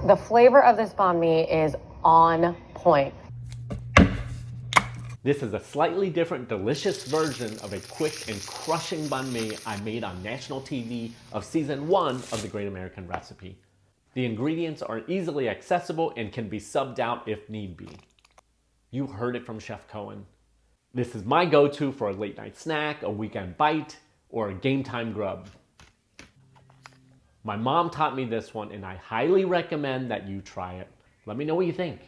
The flavor of this banh mi is on point. This is a slightly different, delicious version of a quick and crushing banh mi I made on national TV of season 1 of The Great American Recipe. The ingredients are easily accessible and can be subbed out if need be. You heard it from Chef Cohen. This is my go-to for a late night snack, a weekend bite, or a game time grub. My mom taught me this one and I highly recommend that you try it. Let me know what you think.